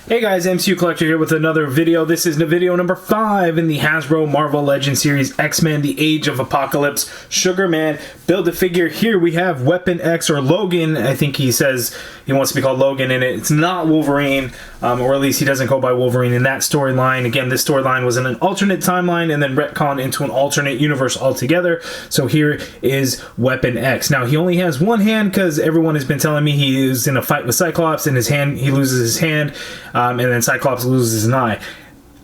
Hey guys, MCU Collector here with another video. This is video number 5 in the Hasbro Marvel Legends series, X-Men, The Age of Apocalypse, Sugar Man, Build-A-Figure. Here we have Weapon X, or Logan. I think he says he wants to be called Logan in it. It's not Wolverine, or at least he doesn't go by Wolverine in that storyline. Again, this storyline was in an alternate timeline and then retconned into an alternate universe altogether. So here is Weapon X. Now, he only has one hand because everyone has been telling me he is in a fight with Cyclops and he loses his hand. And then Cyclops loses an eye.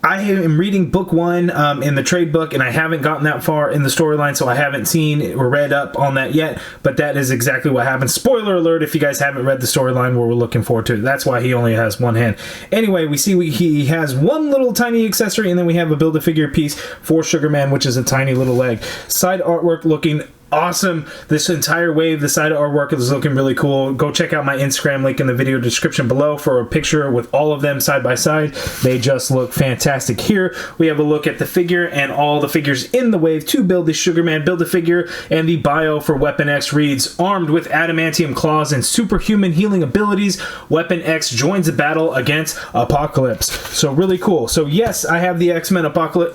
I am reading book 1 in the trade book, and I haven't gotten that far in the storyline, so I haven't seen or read up on that yet, but that is exactly what happens. Spoiler alert if you guys haven't read the storyline where we're looking forward to it. That's why he only has one hand. Anyway, we see he has one little tiny accessory, and then we have a Build-A-Figure piece for Sugar Man, which is a tiny little leg. Side artwork looking awesome. This entire wave, the side artwork is looking really cool. Go check out my Instagram link in the video description below for a picture with all of them side by side. They just look fantastic. Here we have a look at the figure and all the figures in the wave to build the Sugar Man Build-A-Figure, and the bio for Weapon X reads, armed with adamantium claws and superhuman healing abilities, Weapon X joins the battle against Apocalypse. So really cool. So yes, I have the X-Men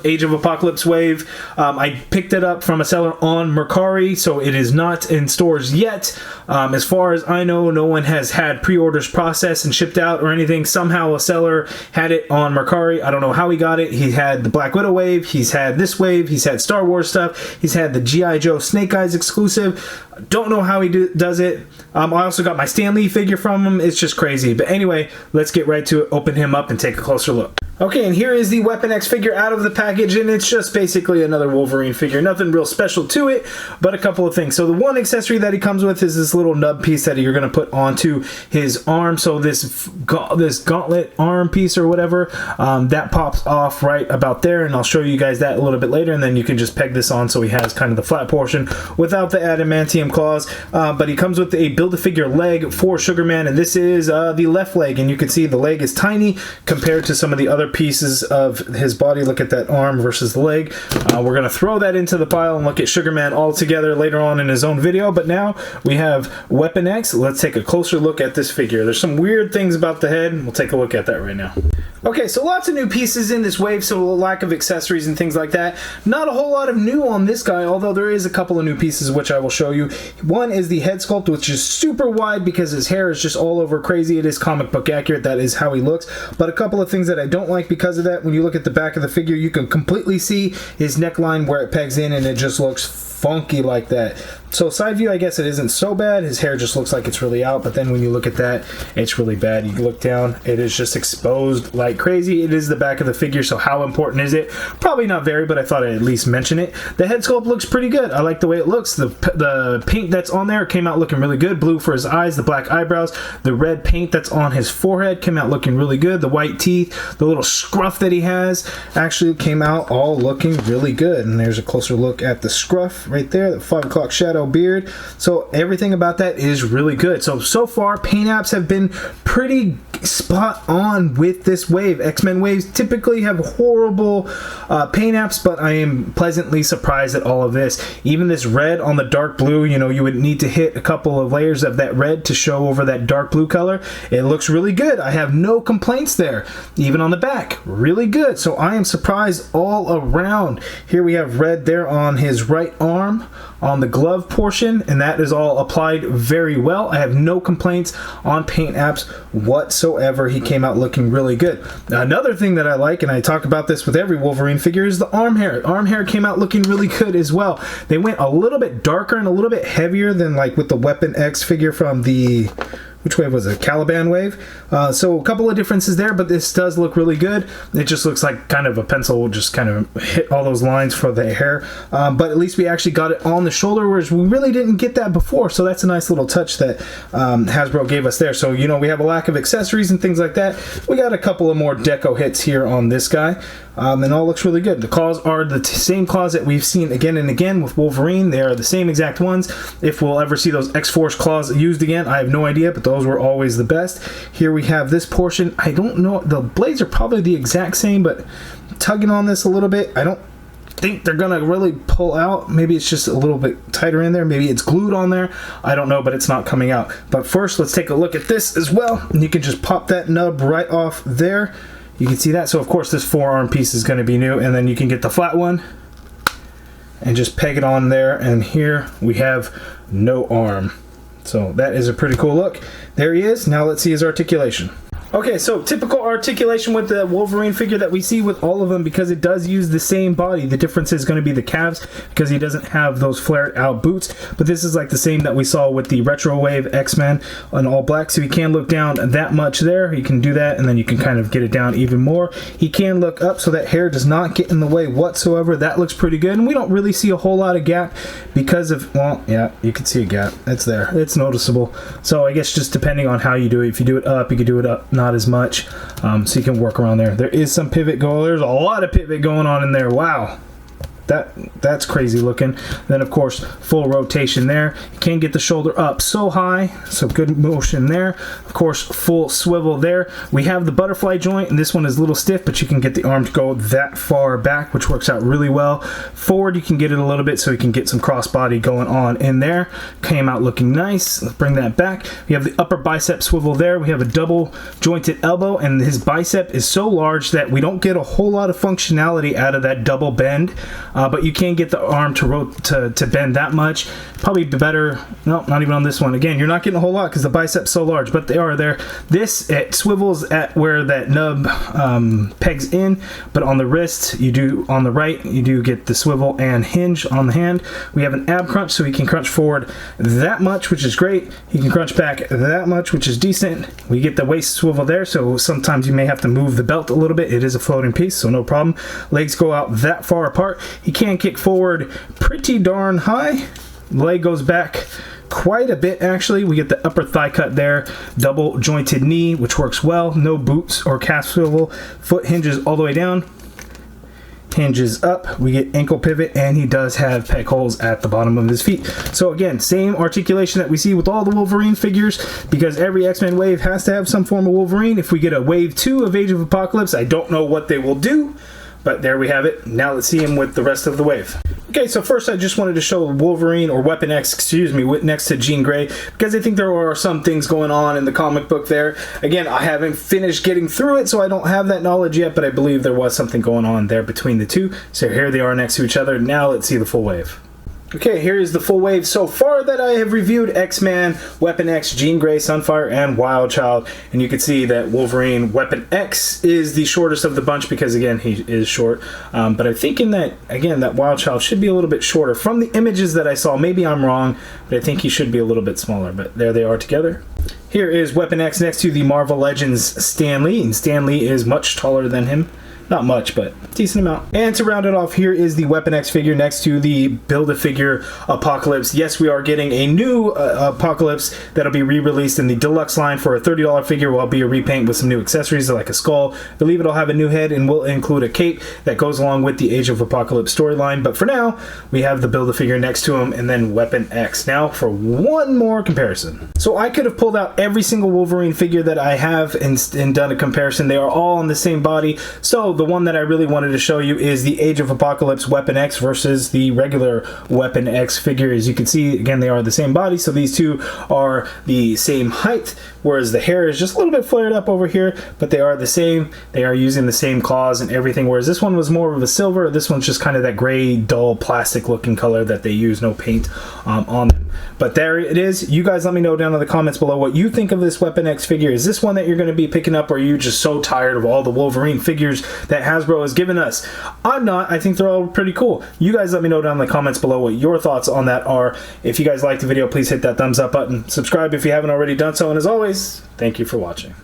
Age of Apocalypse wave. I picked it up from a seller on Mercari, so it is not in stores yet. As far as I know, no one has had pre-orders processed and shipped out or anything. Somehow a seller had it on Mercari. I don't know how he got it. He had the Black Widow wave, he's had this wave, he's had Star Wars stuff, he's had the G.I. Joe Snake Eyes exclusive. Don't know how he does it. I also got my Stan Lee figure from him. It's just crazy. But anyway, let's get right to it, open him up and take a closer look. Okay, and here is the Weapon X figure out of the package, and it's just basically another Wolverine figure. Nothing real special to it, but a couple of things. So the one accessory that he comes with is this little nub piece that you're going to put onto his arm. So this gauntlet arm piece or whatever, that pops off right about there, and I'll show you guys that a little bit later, and then you can just peg this on so he has kind of the flat portion without the adamantium claws. But he comes with a Build-A-Figure leg for Sugar Man, and this is the left leg, and you can see the leg is tiny compared to some of the other pieces of his body. Look at that arm versus the leg. We're going to throw that into the pile and look at Sugar Man all together later on in his own video, but now we have Weapon X. Let's take a closer look at this figure. There's some weird things about the head. We'll take a look at that right now. Okay, so lots of new pieces in this wave, so a lack of accessories and things like that. Not a whole lot of new on this guy, although there is a couple of new pieces which I will show you. One is the head sculpt, which is super wide because his hair is just all over crazy. It is comic book accurate. That is how he looks. But a couple of things that I don't like because of that. When you look at the back of the figure, you can completely see his neckline where it pegs in, and it just looks funky like that. So side view, I guess it isn't so bad. His hair just looks like it's really out, but then when you look at that, it's really bad. You look down, it is just exposed like crazy. It is the back of the figure, so how important is it? Probably not very, but I thought I'd at least mention it. The head sculpt looks pretty good. I like the way it looks. The paint that's on there came out looking really good. Blue for his eyes, the black eyebrows, the red paint that's on his forehead came out looking really good. The white teeth, the little scruff that he has actually came out all looking really good. And there's a closer look at the scruff right there, the 5 o'clock shadow beard. So everything about that is really good. So far, paint apps have been pretty spot on with this wave. X-Men waves typically have horrible paint apps, but I am pleasantly surprised at all of this. Even this red on the dark blue, you know, you would need to hit a couple of layers of that red to show over that dark blue color. It looks really good. I have no complaints there. Even on the back, really good. So I am surprised all around. Here we have red there on his right arm, on the glove portion, and that is all applied very well. I have no complaints on paint apps whatsoever. He came out looking really good. Another thing that I like, and I talk about this with every Wolverine figure, is the arm hair. Arm hair came out looking really good as well. They went a little bit darker and a little bit heavier than like with the Weapon X figure from the... which wave was it? Caliban wave. So a couple of differences there, but this does look really good. It just looks like kind of a pencil will just kind of hit all those lines for the hair. But at least we actually got it on the shoulder, whereas we really didn't get that before. So that's a nice little touch that Hasbro gave us there. So, you know, we have a lack of accessories and things like that. We got a couple of more deco hits here on this guy. And all looks really good. The claws are the same claws that we've seen again and again with Wolverine. They are the same exact ones. If we'll ever see those X-Force claws used again, I have no idea, but those were always the best. Here we have this portion. I don't know, the blades are probably the exact same, but tugging on this a little bit, I don't think they're gonna really pull out. Maybe it's just a little bit tighter in there. Maybe it's glued on there. I don't know, but it's not coming out. But first, let's take a look at this as well. And you can just pop that nub right off there. You can see that. So of course this forearm piece is going to be new, and then you can get the flat one and just peg it on there, and here we have no arm. So that is a pretty cool look. There he is. Now let's see his articulation. Okay, so typical articulation with the Wolverine figure that we see with all of them, because it does use the same body. The difference is going to be the calves, because he doesn't have those flared out boots, but this is like the same that we saw with the Retro Wave X-Men on all black. So he can look down that much there. You can do that, and then you can kind of get it down even more. He can look up so that hair does not get in the way whatsoever. That looks pretty good, and we don't really see a whole lot of gap because of, well, yeah, you can see a gap. It's there. It's noticeable. So I guess just depending on how you do it. If you do it up, you can do it up not as much, so you can work around there. There is some pivot going. There's a lot of pivot going on in there. Wow, that's crazy looking. Then of course full rotation there. You can't get the shoulder up so high, so good motion there. Of course full swivel there. We have the butterfly joint, and this one is a little stiff, but you can get the arm to go that far back, which works out really well. Forward you can get it a little bit, so you can get some crossbody going on in there. Came out looking nice. Let's bring that back. We have the upper bicep swivel there. We have a double jointed elbow, and his bicep is so large that we don't get a whole lot of functionality out of that double bend. But you can get the arm to bend that much. Probably better, no, not even on this one. Again, you're not getting a whole lot because the bicep's so large, but they are there. This, it swivels at where that nub pegs in, but on the wrist, you do, on the right, you do get the swivel and hinge on the hand. We have an ab crunch, so he can crunch forward that much, which is great. He can crunch back that much, which is decent. We get the waist swivel there, so sometimes you may have to move the belt a little bit. It is a floating piece, so no problem. Legs go out that far apart. He can kick forward pretty darn high. Leg goes back quite a bit actually. We get the upper thigh cut there, double jointed knee, which works well. No boots or calf swivel. Foot hinges all the way down, hinges up. We get ankle pivot, and he does have peg holes at the bottom of his feet. So again, same articulation that we see with all the Wolverine figures, because every X-Men wave has to have some form of Wolverine. If we get a wave 2 of Age of Apocalypse, I don't know what they will do, but there we have it. Now let's see him with the rest of the wave. Okay, so first I just wanted to show Wolverine, or Weapon X, excuse me, next to Jean Grey, because I think there are some things going on in the comic book there. Again, I haven't finished getting through it, so I don't have that knowledge yet, but I believe there was something going on there between the two. So here they are next to each other. Now let's see the full wave. Okay, here is the full wave so far that I have reviewed: X-Man, Weapon X, Jean Grey, Sunfire, and Wild Child. And you can see that Wolverine Weapon X is the shortest of the bunch, because again, he is short. But I'm thinking that, again, that Wild Child should be a little bit shorter. From the images that I saw, maybe I'm wrong, but I think he should be a little bit smaller. But there they are together. Here is Weapon X next to the Marvel Legends Stan Lee, and Stan Lee is much taller than him. Not much, but decent amount. And to round it off, here is the Weapon X figure next to the Build-A-Figure Apocalypse. Yes, we are getting a new Apocalypse that'll be re-released in the deluxe line for a $30 figure. Will be a repaint with some new accessories like a skull. I believe it'll have a new head and will include a cape that goes along with the Age of Apocalypse storyline. But for now, we have the Build-A-Figure next to him, and then Weapon X. Now for one more comparison. So I could have pulled out every single Wolverine figure that I have and done a comparison. They are all on the same body. So the one that I really wanted to show you is the Age of Apocalypse Weapon X versus the regular Weapon X figure. As you can see, again, they are the same body, so these two are the same height, whereas the hair is just a little bit flared up over here, but they are the same. They are using the same claws and everything, whereas this one was more of a silver. This one's just kind of that gray, dull, plastic looking color that they use, no paint on them. But there it is. You guys let me know down in the comments below what you think of this Weapon X figure. Is this one that you're going to be picking up, or are you just so tired of all the Wolverine figures that Hasbro has given us? I'm not. I think they're all pretty cool. You guys let me know down in the comments below what your thoughts on that are. If you guys liked the video, please hit that thumbs up button. Subscribe if you haven't already done so. And as always, thank you for watching.